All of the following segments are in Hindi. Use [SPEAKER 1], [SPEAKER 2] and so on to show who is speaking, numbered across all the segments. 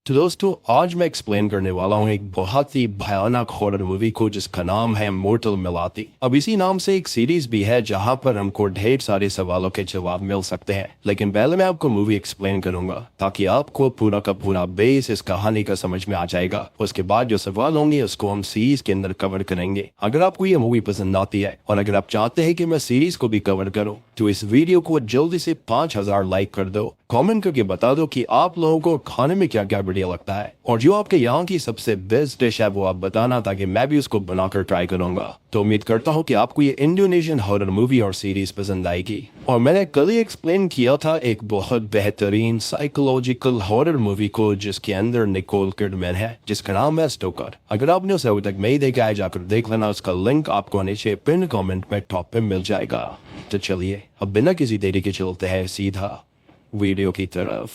[SPEAKER 1] तो दोस्तों आज मैं एक्सप्लेन करने वाला हूँ एक बहुत ही भयानक हॉरर मूवी को जिसका नाम है मोर्टल मिलाती। अब इसी नाम से एक सीरीज भी है जहाँ पर हमको ढेर सारे सवालों के जवाब मिल सकते हैं, लेकिन पहले मैं आपको मूवी एक्सप्लेन करूंगा ताकि आपको पूरा का पूरा बेस इस कहानी का समझ में आ जाएगा। उसके बाद जो सवाल होंगे उसको हम सीरीज के अंदर कवर करेंगे। अगर आपको ये मूवी पसंद आती है और अगर आप चाहते हैं कि मैं सीरीज को भी कवर करूँ तो इस वीडियो को जल्दी से 5000 लाइक कर दो। कमेंट करके बता दो कि आप लोगों को खाने में क्या क्या बढ़िया लगता है और जो आपके यहाँ की सबसे बेस्ट डिश है वो आप बताना ताकि मैं भी उसको बनाकर ट्राई करूंगा। तो उम्मीद करता हूँ कि आपको ये इंडोनेशियन हॉरर मूवी और सीरीज पसंद आएगी। और मैंने कल ही एक्सप्लेन किया था एक बहुत बेहतरीन साइकोलॉजिकल हॉरर मूवी को जिसके अंदर निकोल किडमैन है, जिसका नाम है स्टोकर। अगर आपने उसे अभी तक नहीं देखा है जाकर देख लेना, उसका लिंक आपको नीचे पिन कमेंट में टॉप पे मिल जाएगा। तो चलिए अब बिना किसी देरी के चलते हैं सीधा वीडियो की तरफ।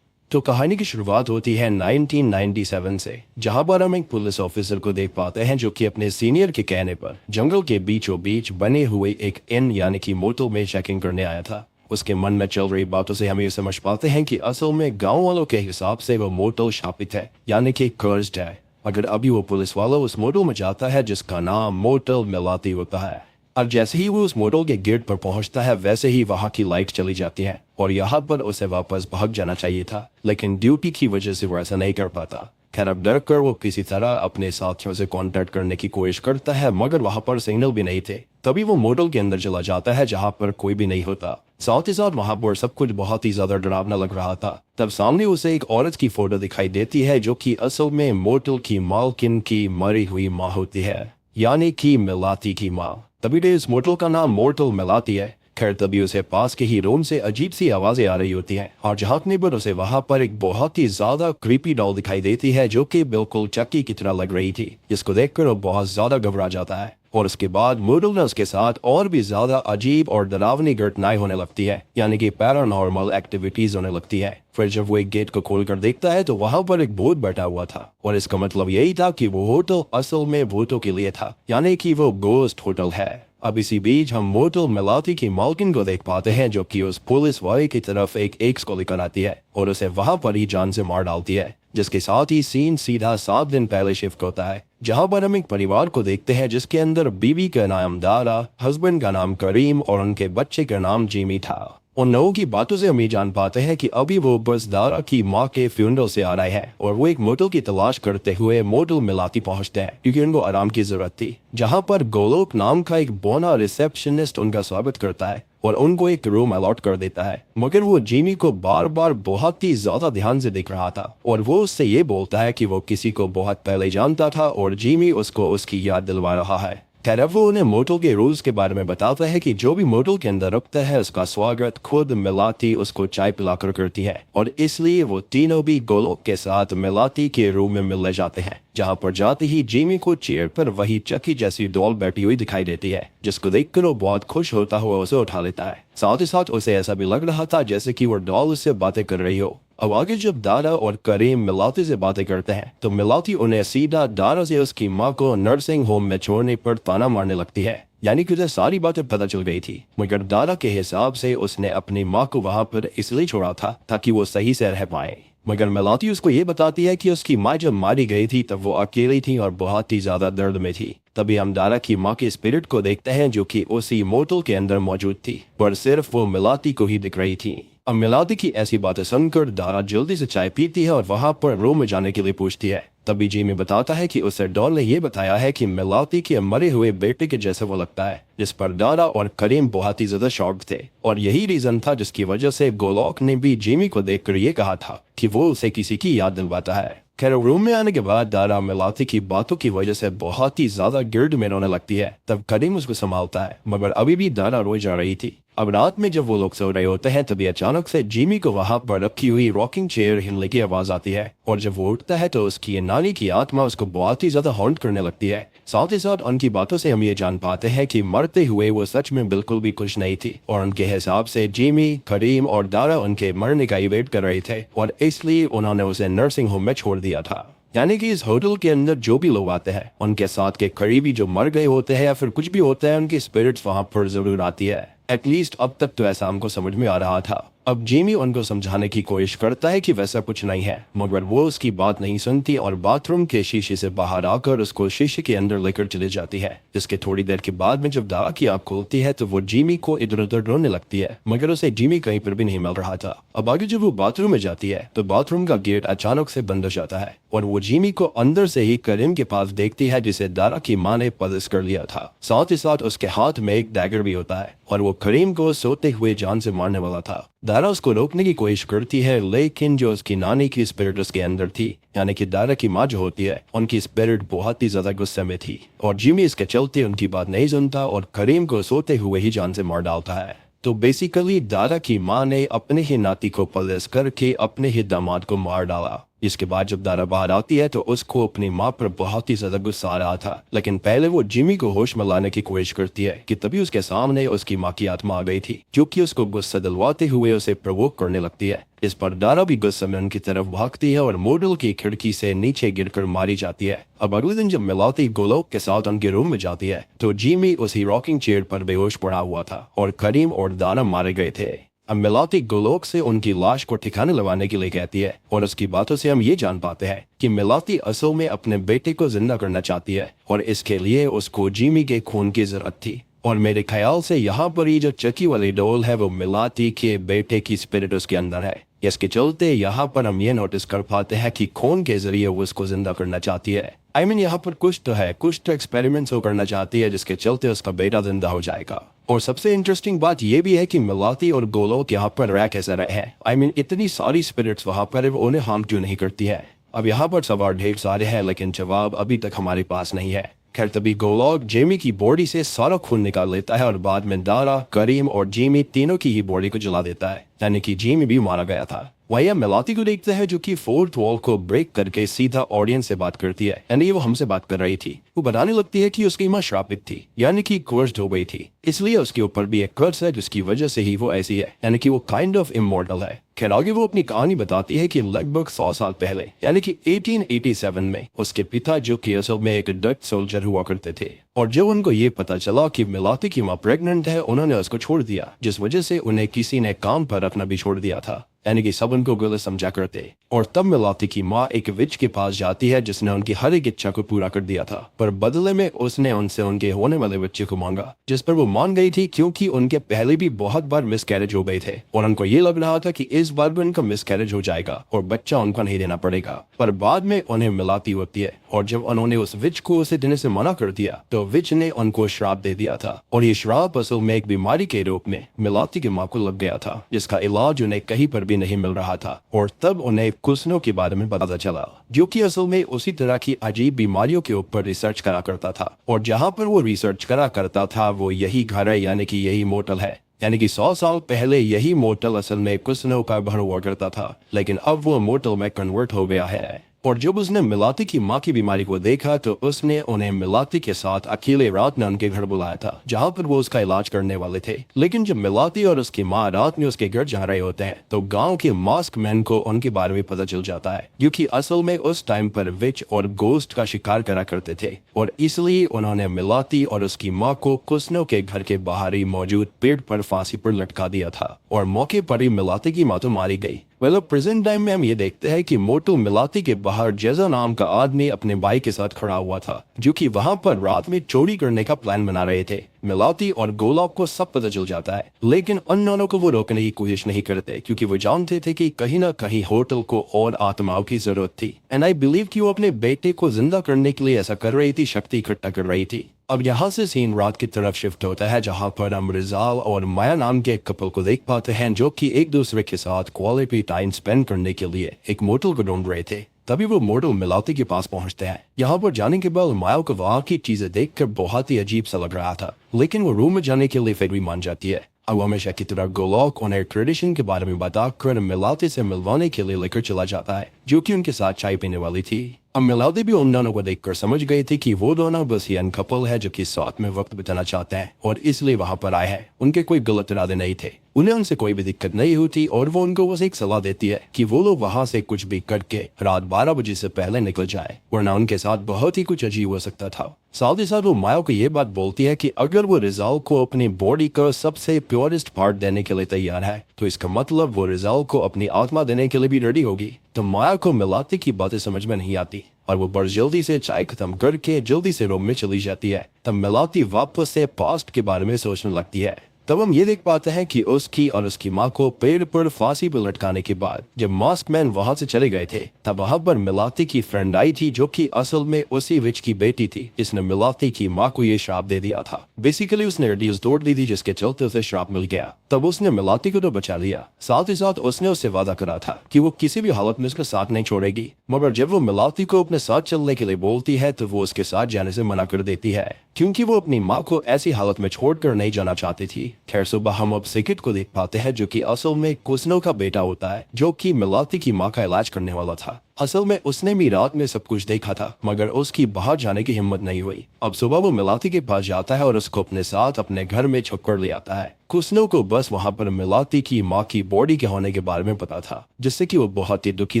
[SPEAKER 1] तो कहानी की शुरुआत होती है 1997 से, जहां पर हम एक पुलिस ऑफिसर को देख पाते हैं जो कि अपने सीनियर के कहने पर जंगल के बीचों बीच बने हुए एक इन यानी कि मोटल में चेकिंग करने आया था। उसके मन में चल रही बातों से हम ये समझ पाते हैं कि असल में गांव वालों के हिसाब से वो मोटल शापित है यानी कि कर्स्ड है। अगर अभी वो पुलिस वाला उस मोटल में जाता है जिसका नाम मोटल मिलाती होता है, और जैसे ही वो उस मोटल के गेट पर पहुंचता है वैसे ही वहां की लाइट चली जाती है और यहाँ पर उसे वापस भाग जाना चाहिए था, लेकिन ड्यूटी की वजह से वो ऐसा नहीं कर पाता। खैर अब डर कर वो किसी तरह अपने साथियों से कांटेक्ट करने की कोशिश करता है, मगर वहां पर सिग्नल भी नहीं थे। तभी वो मोटल के अंदर चला जाता है जहां पर कोई भी नहीं होता। साथ ही साथ वहां पर सब कुछ बहुत ही ज्यादा डरावना लग रहा था। तब सामने उसे एक औरत की फोटो दिखाई देती है जो कि असल में मोटल की मालकिन की मरी हुई माँ होती है, यानी कि मिलाती की माँ। तभी इस मोटल का नाम मोर्टल मिलाती है। खैर तभी उसे पास के ही रूम से अजीब सी आवाजें आ रही होती हैं और झांकने पर उसे वहां पर एक बहुत ही ज्यादा क्रीपी डॉल दिखाई देती है जो कि बिल्कुल चक्की की तरह लग रही थी, जिसको देखकर वो बहुत ज्यादा घबरा जाता है। और उसके बाद मोटल ने उसके साथ और भी ज्यादा अजीब और डरावनी घटनाएं होने लगती है, यानी कि पैरानॉर्मल एक्टिविटीज होने लगती है। फिर जब वो एक गेट को खोलकर देखता है तो वहां पर एक भूत बैठा हुआ था और इसका मतलब यही था कि वो होटल असल में भूतों के लिए था, यानी कि वो गोस्ट होटल है। अब इसी बीच हम मोटल मिलाती की मालकिन को देख पाते हैं जो कि उस पुलिस वाले की तरफ एक एक्स को लेकर आती है और उसे वहां पर ही जान से मार डालती है। जिसके साथ ही सीन सीधा 7 दिन पहले शिफ्ट होता है, जहां पर हम एक परिवार को देखते हैं जिसके अंदर बीवी का नाम दारा, हस्बैंड का नाम करीम और उनके बच्चे का नाम जिमी था। उन लोगों की बातों से हम ये जान पाते हैं कि अभी वो बस दारा की माँ के फ्यूनरल से आ रहे हैं और वो एक मोटल की तलाश करते हुए मोटल मिलाती पहुंचते हैं क्योंकि उनको आराम की जरूरत थी, जहां पर गोलोक नाम का एक बोना रिसेप्शनिस्ट उनका स्वागत करता है और उनको एक रूम अलॉट कर देता है। मगर वो जिमी को बार बार बहुत ही ज्यादा ध्यान से देख रहा था और वो उससे ये बोलता है कि वो किसी को बहुत पहले जानता था और जिमी उसको उसकी याद दिलवा रहा है। खैर अब वो उन्हें मोटल के रूल्स के बारे में बताता है कि जो भी मोटल के अंदर रुकता है उसका स्वागत खुद मिलाती उसको चाय पिलाकर करती है और इसलिए वो तीनों भी गोलोक के साथ मिलाती के रूम में मिलने जाते हैं, जहां पर जाते ही जिमी को चेयर पर वही चक्की जैसी डॉल बैठी हुई दिखाई देती है, जिसको देखकर वो बहुत खुश होता हुआ उसे उठा लेता है। साथ ही साथ उसे ऐसा भी लग रहा था जैसे कि वो डॉल उससे बातें कर रही हो। अब आगे जब दारा और करीम मिलाती से बातें करते हैं तो मिलाती उन्हें सीधा दारा से उसकी माँ को नर्सिंग होम में छोड़ने पर ताना मारने लगती है, यानी कि उसे सारी बातें पता चल गई थी। मगर दारा के हिसाब से उसने अपनी माँ को वहां पर इसलिए छोड़ा था ताकि वो सही से रह पाए। मगर मिलाती उसको ये बताती है कि उसकी माँ जब मारी गई थी तब वो अकेली थी और बहुत ही ज्यादा दर्द में थी। तभी हम दारा की माँ के स्पिरिट को देखते हैं जो कि उसी मोटल के अंदर मौजूद थी, पर सिर्फ वो मिलाती को ही दिख रही थी। अब मिलाती की ऐसी बातें सुनकर दारा जल्दी से चाय पीती है और वहां पर रूम में जाने के लिए पूछती है। तभी जिमी बताता है कि उसे डॉल ने यह बताया है कि मिलाती के मरे हुए बेटे के जैसे वो लगता है, जिस पर दारा और करीम बहुत ही ज्यादा शॉक थे और यही रीजन था जिसकी वजह से गोलोक ने भी जिमी को देखकर ये कहा था कि वो उसे किसी की याद दिलवाता है। खैर रूम में आने के बाद दारा मिलाती की बातों की वजह से बहुत ही ज्यादा गिर्द में रोने लगती है। तब करीम उसको संभालता है, मगर अभी भी दारा रोई जा रही थी। अब रात में जब वो लोग सो रहे होते हैं तभी अचानक से जिमी को वहां पर रखी हुई रॉकिंग चेयर हिलने की आवाज आती है और जब वो उठता है तो उसकी नानी की आत्मा उसको बहुत ही ज्यादा हॉन्ट करने लगती है। साथ ही साथ उनकी बातों से हम ये जान पाते हैं कि मरते हुए वो सच में बिल्कुल भी खुश नहीं थी और उनके हिसाब से जिमी, करीम और दारा उनके मरने का वेट कर रहे थे और इसलिए उन्होंने उसे नर्सिंग होम में छोड़ दिया था। यानी कि इस होटल के अंदर जो भी लोग आते हैं उनके साथ के करीबी जो मर गए होते हैं या फिर कुछ भी होता है उनकी स्पिरिट्स वहां पर जरूर आती है। एटलीस्ट अब तक तो ऐसा हमको समझ में आ रहा था। अब जेमी उनको समझाने की कोशिश करता है कि वैसा कुछ नहीं है, मगर वो उसकी बात नहीं सुनती और बाथरूम के शीशे से बाहर आकर उसको शीशे के अंदर लेकर चली जाती है। जिसके थोड़ी देर के बाद में जब दारा की आँख खुलती है तो वो जेमी को इधर उधर ढूंढने लगती है, मगर उसे जेमी कहीं पर भी नहीं मिल रहा था। अब आगे जब वो बाथरूम में जाती है तो बाथरूम का गेट अचानक से बंद हो जाता है और वो जेमी को अंदर से ही करीम के पास देखती है जिसे दारा की माँ ने पदस कर लिया था। साथ ही साथ उसके हाथ में एक डैगर भी होता है और वो करीम को सोते हुए जान से मारने वाला था। दारा उसको रोकने की कोशिश करती है, लेकिन जो उसकी नानी की स्पिरिट उसके अंदर थी, यानी कि दारा की माँ जो होती है, उनकी स्पिरिट बहुत ही ज्यादा गुस्से में थी और जिमी इसके चलते उनकी बात नहीं सुनता और करीम को सोते हुए ही जान से मार डालता है। तो बेसिकली दारा की माँ ने अपने ही नाती को पलेस करके अपने ही दामाद को मार डाला। इसके बाद जब दारा बाहर आती है तो उसको अपनी माँ पर बहुत ही ज्यादा गुस्सा आ रहा था, लेकिन पहले वो जिमी को होश में लाने की कोशिश करती है कि तभी उसके सामने उसकी माँ की आत्मा आ गई थी, जो कि उसको गुस्सा दिलवाते हुए उसे प्रवोक करने लगती है। इस पर दारा भी गुस्से में उनकी तरफ भागती है और मॉडल की खिड़की से नीचे गिरकर मारी जाती है। अब अगले दिन जब मिलाती गोलोक के साथ उनके रूम में जाती है तो जिमी उसी रॉकिंग चेयर पर बेहोश पड़ा हुआ था और करीम और दारा मारे गए थे। अब मिलाती गोलोक से उनकी लाश को ठिकाने लगाने के लिए कहती है और उसकी बातों से हम ये जान पाते हैं कि मिलाती असल में अपने बेटे को जिंदा करना चाहती है और इसके लिए उसको जिमी के खून की जरूरत थी। और मेरे ख्याल से यहाँ पर ये जो चकी वाली डोल है वो मिलाती के बेटे की स्पिरिट उसके अंदर है। इसके चलते यहाँ पर हम ये नोटिस कर पाते हैं कि खून के जरिए वो उसको जिंदा करना चाहती है। I mean, यहाँ पर कुछ तो है, कुछ तो एक्सपेरिमेंट्स वो करना चाहती है जिसके चलते उसका बेटा जिंदा हो जाएगा। और सबसे इंटरेस्टिंग बात ये भी है कि मिलाती और गोलोक यहाँ पर रह कैसे रहे हैं। I mean, इतनी सारी स्पिरिट्स वहाँ पर उन्हें हार्म क्यों नहीं करती है। अब यहाँ पर सवाल ढेर सारे हैं, लेकिन जवाब अभी तक हमारे पास नहीं है। खैर तभी गोलोक जेमी की बॉडी से सारा खून निकाल लेता है और बाद में दारा, करीम और जेमी तीनों की ही बॉडी को जला देता है, यानी कि जेमी भी मारा गया था। वही हम मिलाती को देखते हैं जो कि फोर्थ वॉल को ब्रेक करके सीधा ऑडियंस से बात करती है, यानी वो हमसे बात कर रही थी। वो बताने लगती है कि उसकी माँ श्रापित थी, यानी कि कर्स्ड हो गई थी, इसलिए उसके ऊपर भी एक कर्स है जिसकी वजह से ही वो ऐसी है, यानी कि वो काइंड ऑफ इमॉर्टल है। खैर आगे वो अपनी कहानी बताती है कि लगभग 100 साल पहले यानी कि 1887 में उसके पिता जो कि असल में एक डच सोल्जर हुआ करते थे, और जब उनको ये पता चला कि मिलाती की माँ प्रेग्नेंट है, उन्होंने उसको छोड़ दिया, जिस वजह से उन्हें किसी ने काम पर रखना भी छोड़ दिया था, यानी कि सब उनको गलत समझा करते। और तब मिलाती की माँ एक विच के पास जाती है जिसने उनकी हर एक इच्छा को पूरा कर दिया था, पर बदले में उसने उनसे उनके होने वाले बच्चे को मांगा, जिस पर वो मान गई थी क्योंकि उनके पहले भी बहुत बार मिसकैरेज हो गए थे और उनको ये लग रहा था कि इस बार भी उनका मिसकैरेज हो जाएगा और बच्चा उनको नहीं देना पड़ेगा। पर बाद में उन्हें मिलाती होती है और जब उन्होंने उस विच को उसे देने से मना कर दिया तो विच ने उनको श्राप दे दिया था, और ये श्राप असल में एक बीमारी के रूप में मिलाती की माँ को लग गया था, जिसका इलाज उन्हें कहीं पर भी नहीं मिल रहा था। और तब उन्हें कुसनों के बारे में पता चला, जो कि असल में उसी तरह की अजीब बीमारियों के ऊपर रिसर्च करा करता था, और जहाँ पर वो रिसर्च करा करता था वो यही घर है, यानी कि यही मोटल है। यानी कि 100 साल पहले यही मोटल असल में कुसनों का घर हुआ करता था, लेकिन अब वो मोटल में कन्वर्ट हो गया है। और जब उसने मिलाती की माँ की बीमारी को देखा तो उसने उन्हें मिलाती के साथ अकेले रात में उनके घर बुलाया था, जहाँ पर वो उसका इलाज करने वाले थे। लेकिन जब मिलाती और उसकी माँ रात में उसके घर जा रहे होते हैं तो गांव के मास्क मैन को उनके बारे में पता चल जाता है, क्योंकि असल में उस टाइम पर विच और गोस्ट का शिकार करा करते थे, और इसलिए उन्होंने मिलाती और उसकी माँ को कुसनों के घर के बाहर ही मौजूद पेड़ पर फांसी पर लटका दिया था, और मौके पर ही मिलाती की माँ तो मारी गई। प्रेजेंट टाइम में हम ये देखते हैं कि मोटू मिलाती के बाहर जेजा नाम का आदमी अपने भाई के साथ खड़ा हुआ था, जो कि वहां पर रात में चोरी करने का प्लान बना रहे थे। मिलाती और गोलाब को सब पता चल जाता है, लेकिन उन दोनों को वो रोकने की कोशिश नहीं करते, क्योंकि वो जानते थे कि कहीं ना कहीं होटल को और आत्माओं की जरूरत थी। एंड आई बिलीव कि वो अपने बेटे को जिंदा करने के लिए ऐसा कर रही थी, शक्ति इकट्ठा कर रही थी। अब यहाँ से सीन रात की तरफ शिफ्ट होता है, जहाँ पर हम रिजाल और माया नाम के एक कपल को देख पाते हैं, जो कि एक दूसरे के साथ क्वालिटी टाइम स्पेंड करने के लिए एक मोटल को ढूंढ रहे थे। तभी वो मॉडल मिलाती के पास पहुंचते हैं। यहाँ पर जाने के बाद माया को वहाँ की चीजें देखकर बहुत ही अजीब सा लग रहा था, लेकिन वो रूम में जाने के लिए फिर भी मान जाती है। अब हमेशा की तरह गोलोक उन्हें ट्रेडिशन के बारे में बताकर मिलाती से मिलवाने के लिए लेकर चला जाता है, जो कि उनके साथ चाय पीने वाली थी। अब मिलाती भी उन दोनों को देखकर समझ गई थी कि वो दोनों बस यंग कपल है जो कि साथ में वक्त बिताना चाहते हैं और इसलिए वहां पर आए हैं, उनके कोई गलत इरादे नहीं थे। उन्हें उनसे कोई भी दिक्कत नहीं होती और वो उनको बस एक सलाह देती है कि वो लोग वहाँ से कुछ भी करके रात 12 बजे से पहले निकल जाए, वरना उनके साथ बहुत ही कुछ अजीब हो सकता था। साथ ही साथ वो माया को ये बात बोलती है कि अगर वो रिजाल को अपनी बॉडी का सबसे प्योरेस्ट पार्ट देने के लिए तैयार है तो इसका मतलब वो रिजाल को अपनी आत्मा देने के लिए भी रेडी होगी। तो माया को मिलाती की बातें समझ में नहीं आती और वो बड़ी जल्दी से चाय खत्म करके जल्दी से रूम में चली जाती है। तब मिलाती वापस से पास्ट के बारे में सोचने लगती है। तब हम ये देख पाते हैं कि उसकी और उसकी माँ को पेड़ पर फांसी पर लटकाने के बाद जब मास्क मैन वहां से चले गए थे तब वहां पर मिलाती की फ्रेंड आई थी, जो कि असल में उसी विच की बेटी थी जिसने मिलाती की माँ को ये श्राप दे दिया था। बेसिकली उसने रेडियोस तोड़ दी थी जिसके चलते उसे श्राप मिल गया। तब उसने मिलाती को तो बचा लिया, साथ ही साथ उसने उससे वादा करा था कि वो किसी भी हालत में उसका साथ नहीं छोड़ेगी। मगर जब वो मिलाती को अपने साथ चलने के लिए बोलती है तो वो उसके साथ जाने से मना कर देती है क्योंकि वो अपनी माँ को ऐसी हालत में छोड़कर नहीं जाना चाहती थी। खैर सुबह हम अब सिकिट को देख पाते हैं जो कि असल में कुसनो का बेटा होता है, जो कि मिलाती की माँ का इलाज करने वाला था। असल में उसने भी रात में सब कुछ देखा था मगर उसकी बाहर जाने की हिम्मत नहीं हुई। अब सुबह वो मिलाती के पास जाता है और उसको अपने साथ अपने घर में छुप कर ले आता है। कुसनो को बस वहाँ पर मिलाती की माँ की बॉडी के होने के बारे में पता था, जिससे कि वो बहुत ही दुखी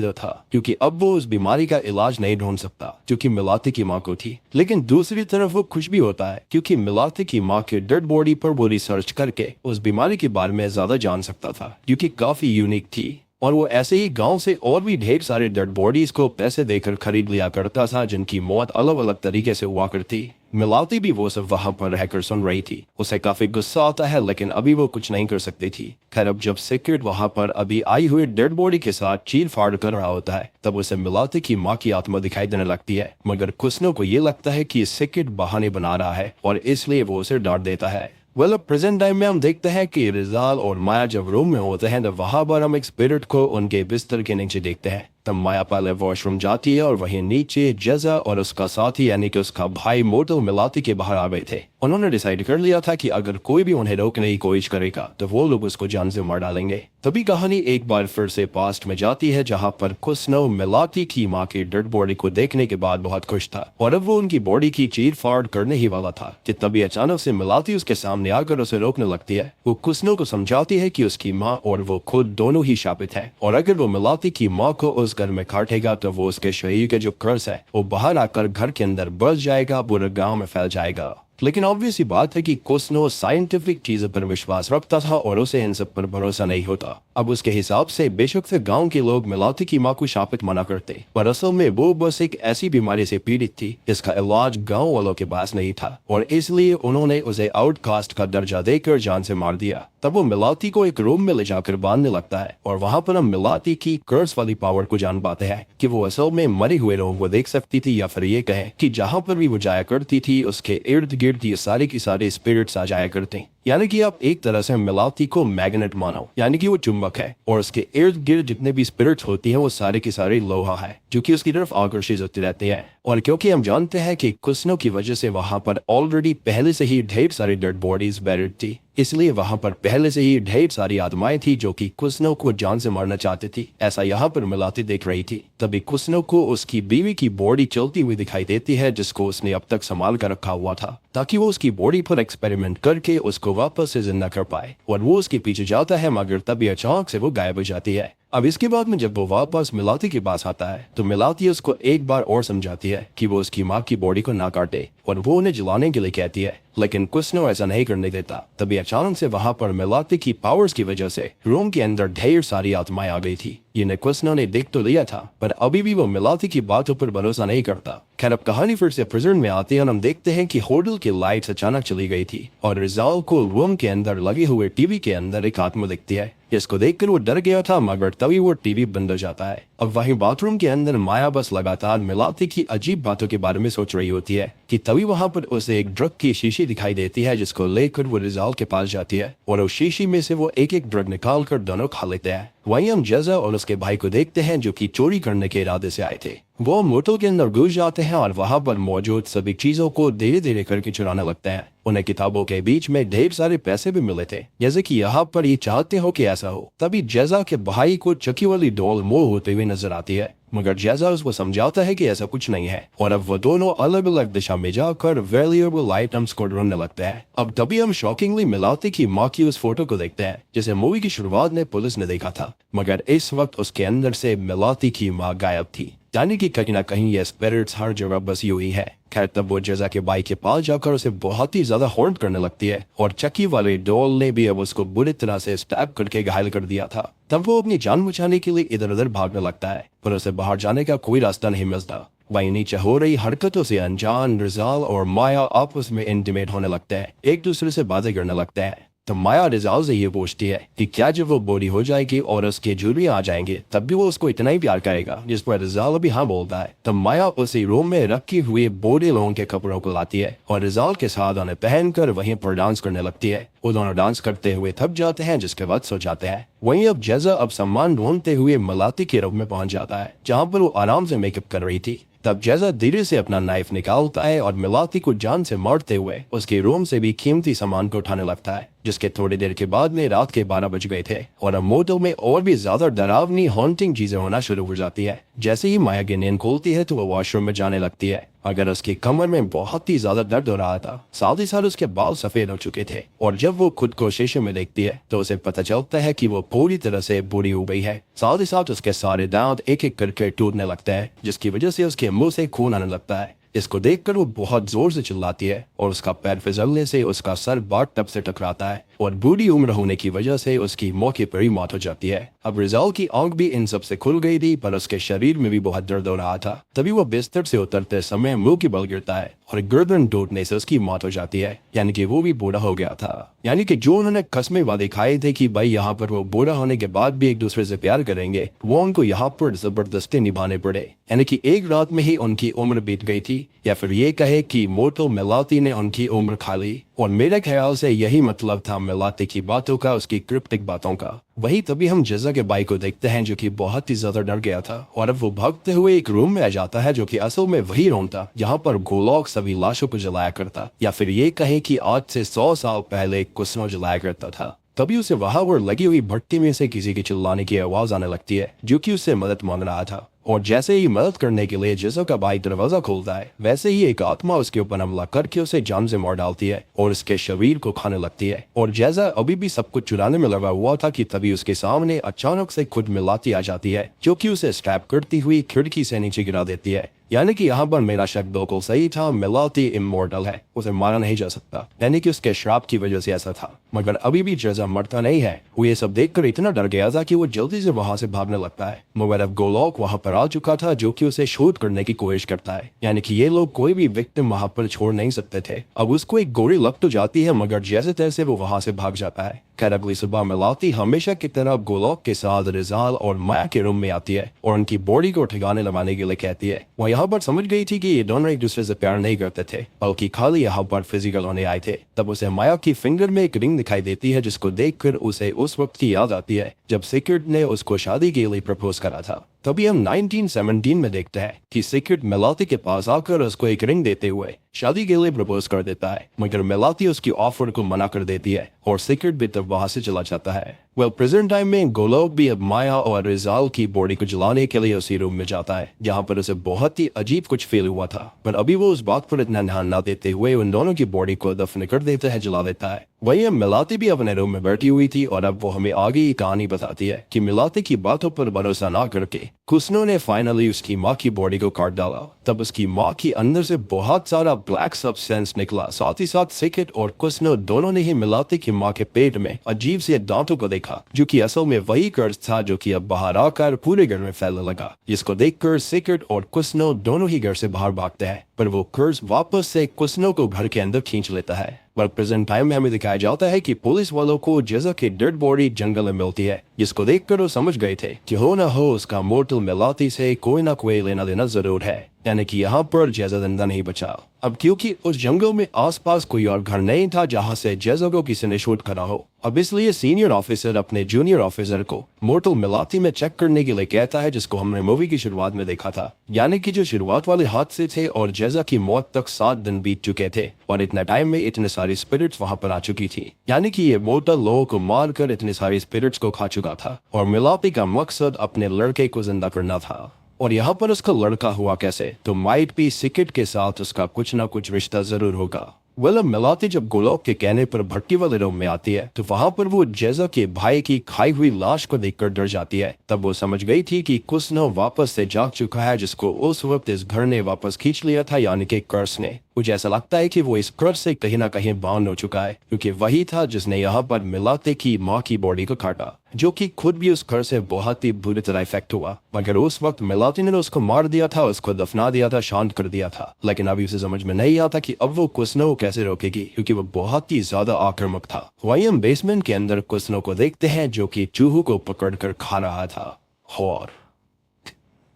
[SPEAKER 1] था क्योंकि अब वो उस बीमारी का इलाज नहीं ढूंढ सकता जो कि मिलाती की माँ को थी। लेकिन दूसरी तरफ वो खुश भी होता है क्योंकि मिलाती की माँ के डेड बॉडी पर वो रिसर्च करके उस बीमारी के बारे में ज्यादा जान सकता था जो कि काफी यूनिक थी। और वो ऐसे ही गांव से और भी ढेर सारे डेड बॉडीज को पैसे देकर खरीद लिया करता था जिनकी मौत अलग अलग तरीके से हुआ करती। मिलाती भी वो सब वहां पर रहकर सुन रही थी। उसे काफी गुस्सा आता है लेकिन अभी वो कुछ नहीं कर सकती थी। खैर अब जब सिक्योर्ड वहां पर अभी आई हुई डेड बॉडी के साथ चीर फाड़ कर रहा होता है तब उसे मिलाती की माँ की आत्मा दिखाई देने लगती है। मगर कुसनो को ये लगता है कि सिक्योर्ड बहाने बना रहा है और इसलिए वो उसे डांट देता है। अब प्रेजेंट टाइम में हम देखते हैं कि रिजाल और माया जब रूम में होते हैं तो वहां पर हम एक स्पिरिट को उनके बिस्तर के नीचे देखते हैं। तब माया पहले वॉशरूम जाती है और वहीं नीचे जजा और उसका साथी यानी कि उसका भाई मोटो मिलाती के बाहर आ गए थे। उन्होंने डिसाइड कर लिया था कि अगर कोई भी उन्हें रोकने की कोशिश करेगा तो वो लोग उसको जान से मार डालेंगे। तभी कहानी एक बार फिर से पास्ट में जाती है जहाँ पर कुसनो मिलाती की माँ की डेड बॉडी को देखने के बाद बहुत खुश था और अब वो उनकी बॉडी की चीर फाड़ करने ही वाला था कि तभी अचानक से मिलाती उसके सामने आकर उसे रोकने लगती है। वो कुसनो को समझाती है कि उसकी माँ और वो खुद दोनों ही शापित है और अगर वो मिलाती की माँ को उस घर में काटेगा तो वो उसके शरीर के जो कर्ज है वो बाहर आकर घर के अंदर बस जाएगा, पूरे गांव में फैल जाएगा। लेकिन ऑब्वियस ही बात है कि कुसनो साइंटिफिक चीजों पर विश्वास रखता था और उसे इन सब पर भरोसा नहीं होता। अब उसके हिसाब से बेशक से गांव के लोग मिलाती की माँ को शापित मना करते पर असल में वो बस एक ऐसी बीमारी से पीड़ित थी जिसका इलाज गांव वालों के पास नहीं था और इसलिए उन्होंने उसे आउटकास्ट का दर्जा देकर जान से मार दिया। तब वो मिलाती को एक रूम में ले जाकर बांधने लगता है और वहां पर हम मिलाती की कर्स वाली पावर को जान पाते हैं कि वो असल में मरे हुए लोगों को देख सकती थी या फिर ये कहें कि जहां पर भी वो जाया करती थी उसके इर्द गिर्द ये सारे की सारे स्पिरिट्स आ जाया करते। यानी कि आप एक तरह से मिलाती को मैग्नेट मानो, यानी कि वो चुंबक है और उसके इर्द गिर्द जितने भी स्पिरिट्स होती हैं वो सारे की सारे लोहा है जो कि उसकी तरफ आकर्षित होते रहते हैं। और क्योंकि हम जानते हैं कि कुसनो की वजह से वहां पर ऑलरेडी पहले से ही ढेर सारी डेड बॉडीज बैरिड थी, इसलिए वहां पर पहले से ही ढेर सारी आत्माएं थी जो कि कुसनो को जान से मारना चाहती थी। ऐसा यहाँ पर मिलाती देख रही थी। तभी कुसनो को उसकी बीवी की बॉडी चलती हुई दिखाई देती है जिसको उसने अब तक संभाल कर रखा हुआ था ताकि वो उसकी बॉडी पर एक्सपेरिमेंट करके उसको वापस से जिंदा कर पाए। और वो उसके पीछे जाता है मगर तभी अचानक से वो गायब हो जाती है। अब इसके बाद में जब वो वापस मिलाती के पास आता है तो मिलाती उसको एक बार और समझाती है कि वो उसकी माँ की बॉडी को ना काटे और वो उन्हें जलाने के लिए कहती है, लेकिन कुसनो ऐसा नहीं करने देता। तभी अचानक से वहां पर मिलाती की पावर्स की वजह से रूम के अंदर ढेर सारी आत्माएं आ गई थी। ये कुसनो ने देख तो लिया था पर अभी भी वो मिलाती की बातों पर भरोसा नहीं करता। खैर अब कहानी फिर से प्रेजेंट में आती है और हम देखते हैं कि होटल की लाइट्स अचानक चली गई थी और रिजाल को रूम के अंदर लगे हुए टीवी के अंदर एक आत्मा दिखती है जिसको देखकर वो डर गया था मगर तभी वो टीवी बंद हो जाता है। अब वहीं बाथरूम के अंदर माया बस लगातार मिलाती की अजीब बातों के बारे में सोच रही होती है कि तभी वहां पर उसे एक ड्रग की शीशी दिखाई देती है जिसको लेकर वो रिजाल के पास जाती है और उस शीशी में से वो एक एक ड्रग निकाल कर दोनों खा लेते हैं। वहीं हम जजा और उसके भाई को देखते हैं जो कि चोरी करने के इरादे से आए थे। वो मोटल के अंदर घुस जाते हैं और वहां पर मौजूद सभी चीजों को धीरे धीरे करके चुराने लगते हैं। उन्हें किताबों के बीच में ढेर सारे पैसे भी मिले थे जैसे कि यहाँ पर ये चाहते हो कि ऐसा हो। तभी जजा के भाई को चकी वाली डॉल मोह होते हुए नजर आती है। मगर जैजा उसको समझाता है कि ऐसा कुछ नहीं है और अब वो दोनों अलग अलग दिशा में जाकर वैल्यूएबल आइटम्स को ढूंढने लगते हैं। अब तभी हम शॉकिंगली मिलाती की माँ की उस फोटो को देखते हैं जिसे मूवी की शुरुआत में पुलिस ने देखा था, मगर इस वक्त उसके अंदर से मिलाती की माँ गायब थी। यानी कि कहीं ना कहीं ये स्पिरिट्स हर जगह बसी हुई है। खैर तब वो जजा के बाइक के पास जाकर उसे बहुत ही ज्यादा हॉन्ट करने लगती है और चक्की वाले डॉल ने भी अब उसको बुरी तरह से स्टैब करके घायल कर दिया था। तब वो अपनी जान बचाने के लिए इधर उधर भागने लगता है, पर उसे बाहर जाने का कोई रास्ता नहीं मिलता। वहीं नीचे हो रही हरकतों से अनजान रिजाल और माया आपस में इंटीमेट होने लगते हैं, एक दूसरे से बातें करने लगते हैं। तो माया रिजाल से ये पूछती है कि क्या जब वो बूढ़ी हो जाएगी और उसके जुड़े आ जाएंगे तब भी वो उसको इतना ही प्यार करेगा, जिस पर रिजाल अभी हाँ बोलता है। तब माया उसी रूम में रखी हुए बूढ़े लोगों के कपड़ों को लाती है और रिजाल के साथ उन्हें पहनकर वहीं पर डांस करने लगती है। वो दोनों डांस करते हुए थक जाते हैं, जिसके बाद सो जाते हैं। वहीं अब जजा अब सम्मान ढूंढते हुए मलाती के रूम में पहुंच जाता है जहाँ पर वो आराम से मेकअप कर रही थी। तब जैसा धीरे से अपना नाइफ निकालता है और मिलाती को जान से मारते हुए उसके रूम से भी कीमती सामान को उठाने लगता है, जिसके थोड़ी देर के बाद में रात के 12 बज गए थे और अब मोटल में और भी ज्यादा डरावनी हॉन्टिंग चीजें होना शुरू हो जाती है। जैसे ही माया की नींद खोलती है तो वो वॉशरूम में जाने लगती है, अगर उसकी कमर में बहुत ही ज्यादा दर्द हो रहा था, साथ ही साथ उसके बाल सफेद हो चुके थे और जब वो खुद को शीशे में देखती है तो उसे पता चलता है कि वो पूरी तरह से बूढ़ी हो गई है। साथ ही साथ उसके सारे दांत एक एक करके टूटने लगते हैं, जिसकी वजह से उसके मुंह से खून आने लगता है। इसको देखकर वो बहुत जोर से चिल्लाती है और उसका पैर फिसलने से उसका सर बाट टब से टकराता है और बूढ़ी उम्र होने की वजह से उसकी मौके पर ही मौत हो जाती है। अब रिजाल की आंख भी इन सब से खुल गई थी, पर उसके शरीर में भी बहुत दर्द हो रहा था। तभी वो बिस्तर से उतरते समय मुंह की बल गिरता है और गर्दन टूटने से उसकी मौत हो जाती है, यानी कि वो भी बूढ़ा हो गया था। यानी कि जो उन्होंने कस्में वादे खाए थे कि भाई यहाँ पर वो बूढ़ा होने के बाद भी एक दूसरे से प्यार करेंगे, वो उनको यहाँ पर जबरदस्ती निभाने पड़े। यानी कि एक रात में ही उनकी उम्र बीत गई थी, या फिर ये कहे कि मोटल मिलाती ने उनकी उम्र खा ली। और मेरे ख्याल से यही मतलब था मिलाती की बातों का, उसकी क्रिप्टिक बातों का। वही तभी हम जजा के भाई को देखते हैं जो कि बहुत ही ज्यादा डर गया था और अब वो भागते हुए एक रूम में आ जाता है जो कि असल में वही रूम था जहाँ पर गोलोक सभी लाशों को जलाया करता, या फिर ये कहे कि आज से 100 साल पहले कुसनो जलाया करता था। तभी उसे वहां पर लगी हुई भट्टी में से किसी की चिल्लाने की आवाज आने लगती है जो कि उससे मदद मांग रहा था, और जैसे ही मदद करने के लिए जजा का भाई दरवाजा खोलता है वैसे ही एक आत्मा उसके ऊपर हमला करके उसे जान से मार डालती है और उसके शरीर को खाने लगती है। और जैसा अभी भी सब कुछ चुराने में लगा हुआ था कि तभी उसके सामने अचानक से खुद मिलाती आ जाती है जो कि उसे स्टैप करती हुई खिड़की से नीचे गिरा देती है। यानी कि यहाँ पर मेरा शक बिल्कुल सही था, मिलाती इमोर्टल है, उसे मारा नहीं जा सकता, यानी कि उसके श्राप की वजह से ऐसा था। मगर अभी भी जजा मरता नहीं है। वो ये सब देखकर इतना डर गया था कि वो जल्दी से वहां से भागने लगता है, मगर अब गोलोक वहां पर आ चुका था जो कि उसे शूट करने की कोशिश करता है। यानी कि ये लोग कोई भी विक्टिम वहां पर छोड़ नहीं सकते थे। अब उसको एक गोली लग तो जाती है, मगर जैसे तैसे वो वहां से भाग जाता है। खैर अगली सुबह मिलाती हमेशा की तरह गोलोक के साथ रिजाल और माया के रूम में आती है और उनकी बॉडी को ठिकाने लगाने के लिए कहती है। वो यहाँ पर समझ गई थी कि ये दोनों एक दूसरे से प्यार नहीं करते थे, बल्कि खाली यहाँ पर फिजिकल होने आए थे। तब उसे माया की फिंगर में एक रिंग दिखाई देती है जिसको देखकर उसे उस वक्त की याद आती है जब सीक्रेट ने उसको शादी के लिए प्रपोज करा था। तभी हम 1917 में देखते हैं कि सीक्रेट मिलाती के पास आकर उसको एक रिंग देते हुए शादी के लिए प्रपोज कर देता है, मगर मिलाती उसकी ऑफर को मना कर देती है और सीक्रेट भी तब वहां से चला जाता है। प्रेजेंट टाइम में गोलोक भी अब माया और रिजाल की बॉडी को जलाने के लिए उसी रूम में जाता है जहाँ पर उसे बहुत ही अजीब कुछ फील हुआ था, पर अभी वो उस बात पर इतना ध्यान न देते हुए उन दोनों की बॉडी को दफन कर देता है, जला देता है। वही अब मिलाती भी अपने रूम में बैठी हुई थी और अब वो हमें आगे की कहानी बताती है कि मिलाती की बातों पर भरोसा ना करके कुसनो ने फाइनली उसकी माँ की बॉडी को काट डाला। तब उसकी माँ के अंदर से बहुत सारा ब्लैक सब्सटेंस निकला। साथ ही साथ सीक्रेट और कुसनो दोनों ने ही मिलाती की माँ के पेट में अजीब से दांतों को देखा जो कि असल में वही कर्ज था जो कि अब बाहर आकर पूरे घर में फैलने लगा, जिसको देखकर सीक्रेट और कुसनो दोनों ही घर से बाहर भागते हैं, पर वो कर्ज वापस से कुसनो को घर के अंदर खींच लेता है। पर प्रेजेंट टाइम में हमें दिखाया जाता है कि पुलिस वालों को जजा की डेड बॉडी जंगल में मिलती है, जिसको देखकर वो समझ गए थे कि हो ना हो उसका मोर्टल मिलाती से कोई ना कोई लेना देना जरूर है, यानी कि यहाँ पर जजा जिंदा नहीं बचा। अब क्योंकि उस जंगल में आसपास कोई और घर नहीं था जहाँ से जजा को किसी ने शूट करा हो, अब इसलिए सीनियर ऑफिसर अपने जूनियर ऑफिसर को मोर्टल मिलाती में चेक करने के लिए कहता है, जिसको हमने मूवी की शुरुआत में देखा था। यानी कि जो शुरुआत वाले हादसे थे और जजा की मौत तक 7 दिन बीत चुके थे और इतना टाइम में इतने सारी स्पिरिट्स वहां पर आ चुकी थी। यानी कि ये मोर्टल लोगों को मार कर इतने सारे स्पिरिट्स को खा चुका था और मिलाती का मकसद अपने लड़के को जिंदा करना था। और यहाँ पर उसका लड़का हुआ कैसे, तो माइट भी सिकेट के साथ उसका कुछ ना कुछ रिश्ता जरूर होगा। अब मिलाती जब गोलोक के कहने पर भट्टी वाले रूम में आती है तो वहां पर वो जेजा के भाई की खाई हुई लाश को देखकर डर जाती है। तब वो समझ गई थी कि कुसनो वापस से जाग चुका है, जिसको उस वक्त इस घर ने वापस खींच लिया था, यानी कि कर्स ने। मुझे ऐसा लगता है कि वो इस कर्स से कहीं ना कहीं बाउंड हो चुका है, क्योंकि वही था जिसने यहाँ पर मिलाते की माँ की बॉडी को काटा, जो कि खुद भी उस कर्स से बहुत ही बुरी तरह इफेक्ट हुआ। मगर उस वक्त मिलाती ने उसको मार दिया था, उसको दफना दिया था, शांत कर दिया था। लेकिन अभी उसे समझ में नहीं आता कि अब वो कुसनो को कैसे रोकेगी, क्योंकि वो बहुत ही ज्यादा आक्रामक था। वही हम बेसमेंट के अंदर कुसनो को देखते हैं, जो कि चूहों को पकड़कर खा रहा था। और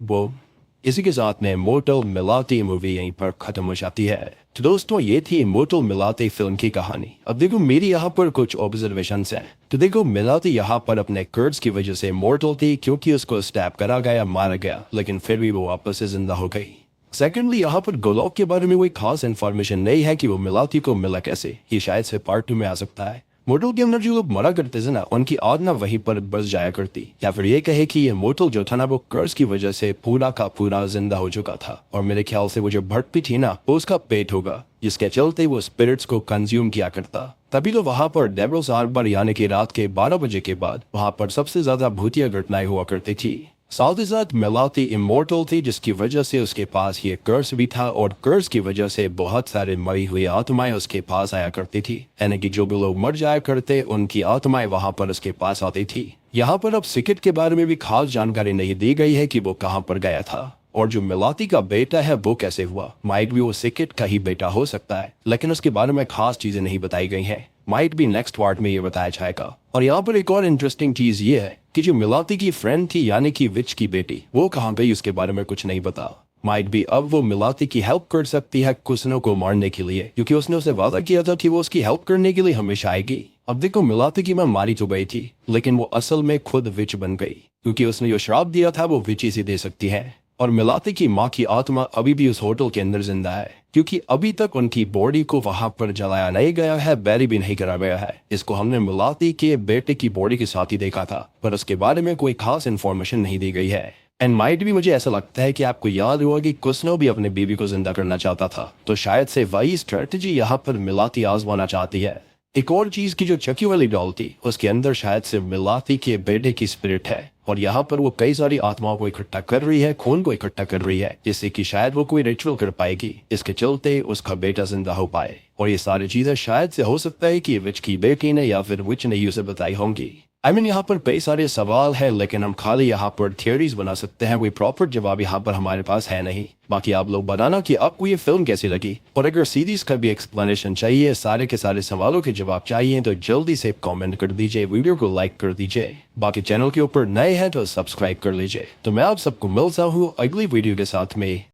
[SPEAKER 1] वो इसी के साथ में इमोर्टल मिलाती मूवी यहीं पर खत्म हो जाती है। तो दोस्तों, ये थी इमोर्टल मिलाती फिल्म की कहानी। अब देखो, मेरी यहाँ पर कुछ ऑब्जर्वेशंस हैं। तो देखो, मिलाती यहाँ पर अपने कर्ज की वजह से इमोर्टल थी, क्योंकि उसको स्टैप करा गया, मारा गया, लेकिन फिर भी वो वापस से जिंदा हो गई। सेकेंडली, यहाँ पर गोलोक के बारे में कोई खास इन्फॉर्मेशन नहीं है कि वो मिलाती को मिला कैसे। ये शायद से पार्ट 2 में आ सकता है। मोटल के अंदर जो लोग मरा करते थे ना, उनकी आत्मा वहीं पर बस जाया करती, या फिर ये कहे कि ये मोटल जो था ना, वो कर्ज की वजह से पूरा का पूरा जिंदा हो चुका था। और मेरे ख्याल से वो जो भट्टी थी ना, वो उसका पेट होगा, जिसके चलते वो स्पिरिट्स को कंज्यूम किया करता। तभी तो वहां पर डेब्रोस आर्बर यानी कि रात के 12 बजे के बाद वहां पर सबसे ज्यादा भूतिया घटनाएं हुआ करती थी। साथ ही साथ मिलाती इमोर्टल थी, जिसकी वजह से उसके पास ये कर्स भी था, और कर्स की वजह से बहुत सारे मरी हुई आत्माएं उसके पास आया करती थी। यानी कि जो भी लोग मर जाया करते, उनकी आत्माएं वहां पर उसके पास आती थी। यहाँ पर अब सिकेट के बारे में भी खास जानकारी नहीं दी गई है कि वो कहाँ पर गया था, और जो मिलाती का बेटा है वो कैसे हुआ। माइट भी वो सिकेट का ही बेटा हो सकता है, लेकिन उसके बारे में खास चीजें नहीं बताई गई हैं। माइट भी नेक्स्ट पार्ट में ये बताया जाएगा। और यहाँ पर एक और इंटरेस्टिंग चीज ये है कि जो मिलाती की फ्रेंड थी, यानी कि विच की बेटी, वो कहाँ गई, उसके बारे में कुछ नहीं पता। माइट भी अब वो मिलाती की हेल्प कर सकती है कुसनो को मारने के लिए, क्योंकि उसने उसे वादा किया था कि वो उसकी हेल्प करने के लिए हमेशा आएगी। अब देखो, मिलाती की मां मारी तो गई थी, लेकिन वो असल में खुद विच बन गई, क्योंकि उसने जो श्राप दिया था वो विच ही से दे सकती है। और मिलाती की माँ की आत्मा अभी भी उस होटल के अंदर जिंदा है, क्योंकि अभी तक उनकी बॉडी को वहां पर जलाया नहीं गया है, बैरी भी नहीं करा गया है। इसको हमने मिलाती के बेटे की बॉडी के साथ ही देखा था, पर उसके बारे में कोई खास इन्फॉर्मेशन नहीं दी गई है। एंड माइट भी मुझे ऐसा लगता है कि आपको याद हुआ कि कुसनो भी अपने बीवी को जिंदा करना चाहता था, तो शायद से वही स्ट्रेटजी यहाँ पर मिलाती आजमाना चाहती है। एक और चीज की जो चकी वाली डॉल थी, उसके अंदर शायद से मिलाती के बेटे की स्पिरिट है, और यहाँ पर वो कई सारी आत्माओं को इकट्ठा कर रही है, खून को इकट्ठा कर रही है, जिससे कि शायद वो कोई रिचुअल कर पाएगी, इसके चलते उसका बेटा जिंदा हो पाए। और ये सारी चीजें शायद से हो सकता है कि विच की बेटी ने या फिर विच ने उसे बताई होंगी। यहाँ पर कई सारे सवाल है, लेकिन हम खाली यहाँ पर थियोरीज बना सकते हैं, कोई प्रॉपर जवाब यहाँ पर हमारे पास है नहीं। बाकी आप लोग बताना कि आपको ये फिल्म कैसी लगी, और अगर सीरीज का भी एक्सप्लेनेशन चाहिए, सारे के सारे सवालों के जवाब चाहिए, तो जल्दी से कमेंट कर दीजिए, वीडियो को लाइक कर दीजिए। बाकी चैनल के ऊपर नए हैं तो सब्सक्राइब कर लीजिए। तो मैं आप सबको मिलता हूँ अगली वीडियो के साथ में।